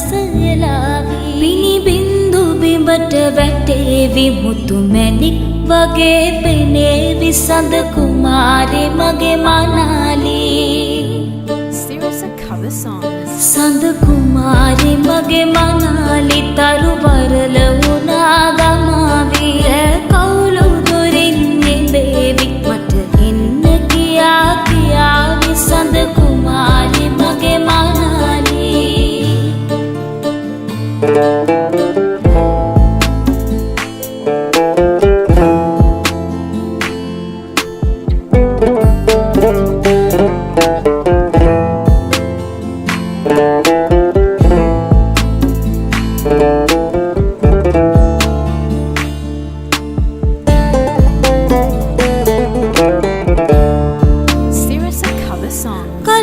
සයලාවි විනි බින්දු බිඹට වැටේවි මුතු මැණික් වගේ පෙනේවි සඳ කුමාරේ මගේ මනාලී Series of cover songs. සඳ කුමාරේ මගේ මනාලි තරු වරල වුණා ගමාවි කවුළු දොරින් එබේවි මට එන්න කියා කියාවි සඳ කුමාරේ මගේ මනාලි Series of cover songs.